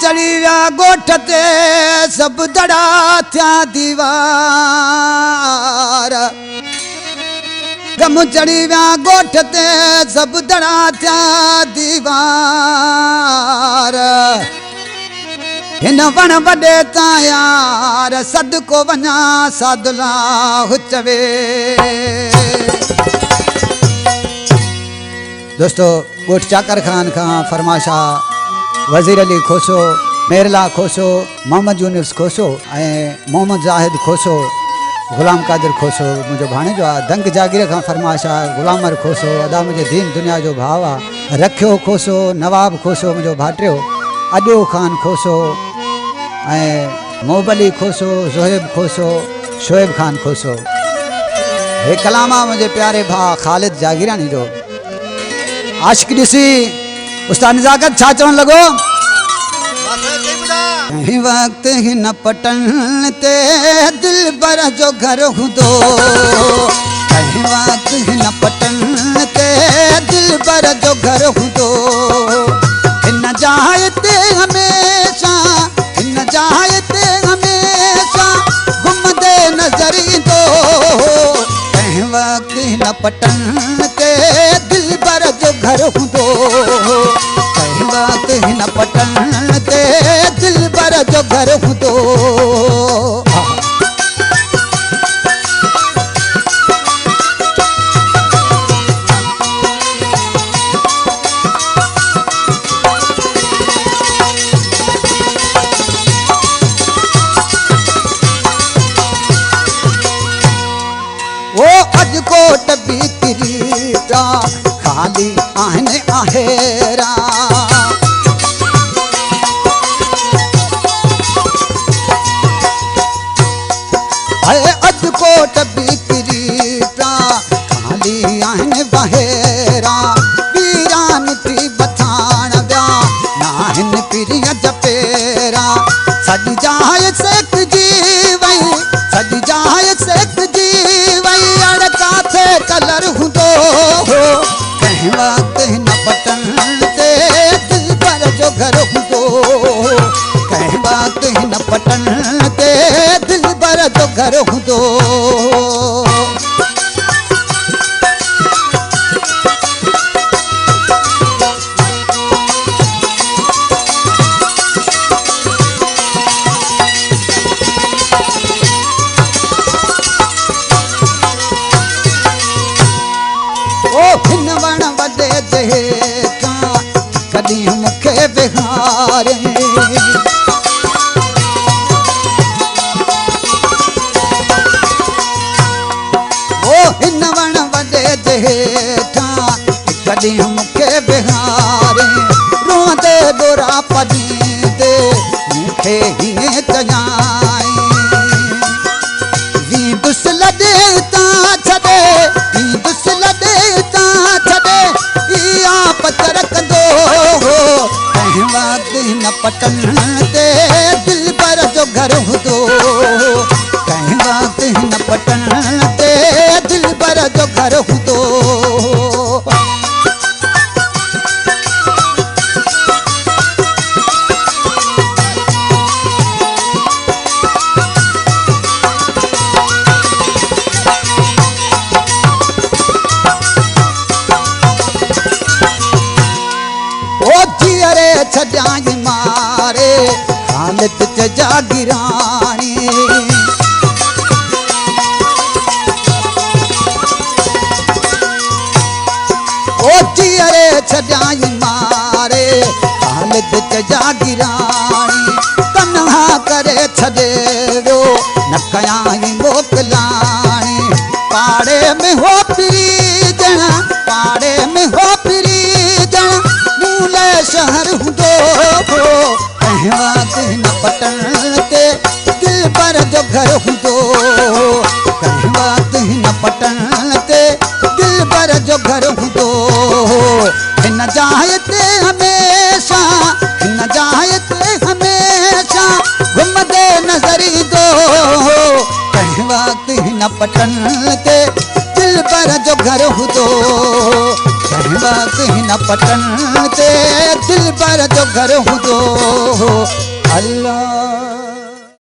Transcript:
चढ़ी विया गोठ ते सभु दड़ा थिया दीवार गम चढ़ी विया गोठ ते सभु दड़ा थिया दीवार हिन वण वॾे तां यार सदको वञा सादुला हुचवे। दोस्तों गोठ चाकर खान खां फरमाशा वज़ीर अली खोसो, मेरला खोसो, मोहम्मद यूनिस खोसो ऐं मोहम्मद ज़ाहिद खोसो, गुलाम कादिर खोसो मुंहिंजो भाणेजो आहे। दंग जागीर खां फरमाशा गुलामर खोसो, अदा मुंहिंजे दीन दुनिया जो भाउ आहे। रखियो खोसो, नवाब खोसो मुंहिंजो भाटियो, अॾियो खान खोसो ऐं मोहबली खोसो, ज़ोहेब खोसो, शोएब खान खोसो। हे कलाम आहे मुंहिंजे प्यारे भाउ ख़ालिद जागीरानी जो। आशिक ॾिसी उस्ताद नज़ाकत छा चवण लॻो? कंहिं वक़्तु हिन पटन ते दिलबर जो घर हूंदो, कंहिं वक़्तु हिन पटन ते दिलबर जो घर हूंदो। हिन जाइ ते हमेशा, हिन जाइ ते हमेशा घुमंदे नज़र ईंदो। कंहिं वक़्तु हिन पटन ते दिलबर जो घर हूंदो, कंहिं वक़्तु हिन पटन ते दिलबर जो घर हूंदो। ओ अजकोट बि किरी पिया खाली आहिनि आहेरा, अजकोट बि किरी पिया खाली आहिनि बहेरा। वीरान थी बथाण विया नाहिनि पीरीअ जपेरा। सॼी जाइ सेकजी वई, सॼी जाइ सेकजी वई, अड़ काथे कलर हूंदो। कंहिं वक़्तु हिन पटन ते दिलबर जो घर हूंदो, कंहिं वक़्तु हिन पटन ते दिलबर जो घर हूंदो। हिन वण वॾे ते कॾहिं मूंखे बिहारे, हिन वण वॾे ते कॾहिं मूंखे बिहारे। रोंदे डोरा पॾींदे मूंखे हीअं चयाई, वी दुसल ॾे तां छॾे, वी दुसल ॾे तां छॾे, इहा पतर कंदो। कंहिं वक़्तु हिन पटन ते दिलबर जो घर हूंदो, कंहिं वक़्तु हिन पटन ते दिलबर जो घर हूंदो। छॾियाई मारे ख़ालिद जागीरानी, ओ जीअरे छॾियाई मारे ख़ालिद जागीरानी। तन्हा करे छॾे वियो न कयाई मोकिलाणी, पाड़े में हो पिरी ॼण, पाड़े में हो पिरी ॼण मूले शहर हूंदो। कंहिं वक़्तु हिन पटन ते दिलबर जो घर हूंदो, कंहिं वक़्तु हिन पटन ते दिलबर जो घर हूंदो। हिन जाइ ते हमेशा, हिन जाइ ते हमेशा घुमंदे नज़र ईंदो। कंहिं वक़्तु हिन पटन ते दिलबर जो घर हूंदो, कंहिं वक़्तु हिन पटन ते दिल पर जो घर हूंदो अल्लाह